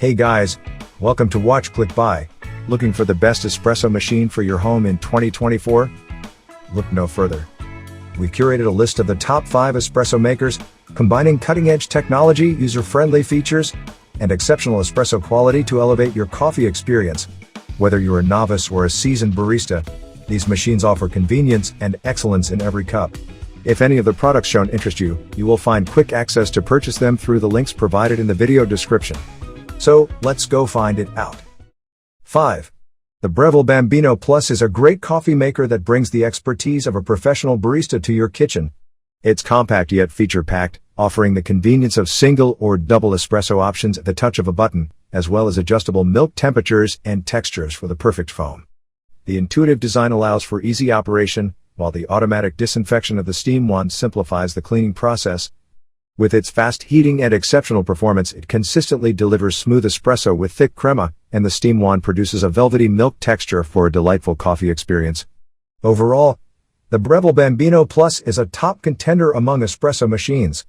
Hey guys, welcome to WatchClickBuy. Looking for the best espresso machine for your home in 2024? Look no further. We've curated a list of the top 5 espresso makers, combining cutting-edge technology, user-friendly features, and exceptional espresso quality to elevate your coffee experience. Whether you're a novice or a seasoned barista, these machines offer convenience and excellence in every cup. If any of the products shown interest you, you will find quick access to purchase them through the links provided in the video description. So, let's go find it out. 5. The Breville Bambino Plus is a great coffee maker that brings the expertise of a professional barista to your kitchen. It's compact yet feature-packed, offering the convenience of single or double espresso options at the touch of a button, as well as adjustable milk temperatures and textures for the perfect foam. The intuitive design allows for easy operation, while the automatic disinfection of the steam wand simplifies the cleaning process. With its fast heating and exceptional performance, it consistently delivers smooth espresso with thick crema, and the steam wand produces a velvety milk texture for a delightful coffee experience. Overall, the Breville Bambino Plus is a top contender among espresso machines.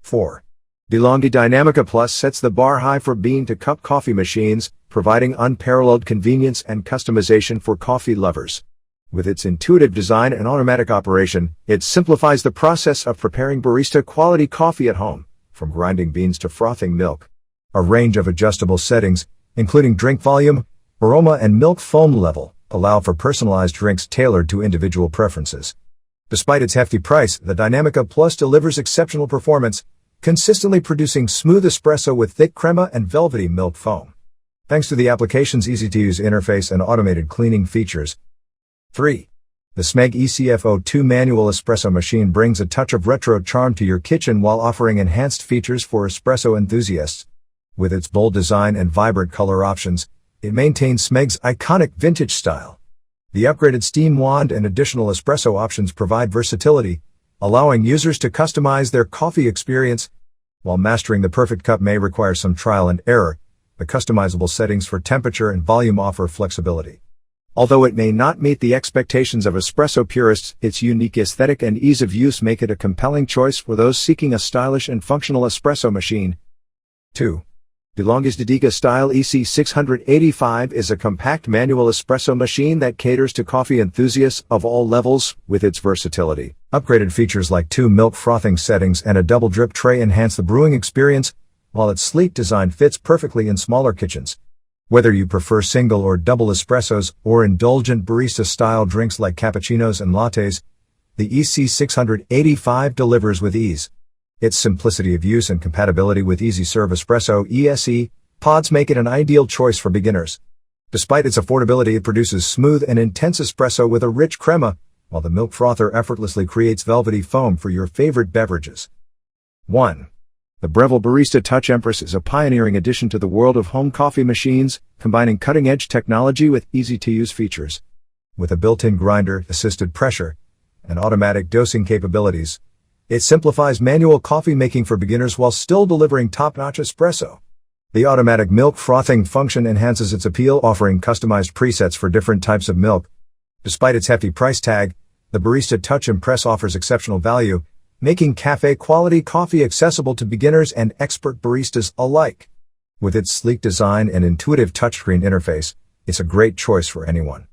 4. DeLonghi Dynamica Plus sets the bar high for bean-to-cup coffee machines, providing unparalleled convenience and customization for coffee lovers. With its intuitive design and automatic operation, it simplifies the process of preparing barista-quality coffee at home, from grinding beans to frothing milk. A range of adjustable settings, including drink volume, aroma, and milk foam level, allow for personalized drinks tailored to individual preferences. Despite its hefty price, the Dynamica Plus delivers exceptional performance, consistently producing smooth espresso with thick crema and velvety milk foam. Thanks to the application's easy-to-use interface and automated cleaning features. 3. The Smeg EFO2 manual espresso machine brings a touch of retro charm to your kitchen while offering enhanced features for espresso enthusiasts. With its bold design and vibrant color options, it maintains Smeg's iconic vintage style. The upgraded steam wand and additional espresso options provide versatility, allowing users to customize their coffee experience. While mastering the perfect cup may require some trial and error, the customizable settings for temperature and volume offer flexibility. Although it may not meet the expectations of espresso purists, its unique aesthetic and ease of use make it a compelling choice for those seeking a stylish and functional espresso machine. 2. DeLonghi's Dedica Style EC685 is a compact manual espresso machine that caters to coffee enthusiasts of all levels. With its versatility, upgraded features like 2 milk frothing settings and a double drip tray enhance the brewing experience, while its sleek design fits perfectly in smaller kitchens. Whether you prefer single or double espressos or indulgent barista-style drinks like cappuccinos and lattes, the EC685 delivers with ease. Its simplicity of use and compatibility with easy-serve espresso ESE pods make it an ideal choice for beginners. Despite its affordability, it produces smooth and intense espresso with a rich crema, while the milk frother effortlessly creates velvety foam for your favorite beverages. 1. The Breville Barista Touch Empress is a pioneering addition to the world of home coffee machines, combining cutting-edge technology with easy-to-use features. With a built-in grinder, assisted pressure, and automatic dosing capabilities, it simplifies manual coffee making for beginners while still delivering top-notch espresso. The automatic milk frothing function enhances its appeal, offering customized presets for different types of milk. Despite its hefty price tag, the Barista Touch Empress offers exceptional value, making cafe-quality coffee accessible to beginners and expert baristas alike. With its sleek design and intuitive touchscreen interface, it's a great choice for anyone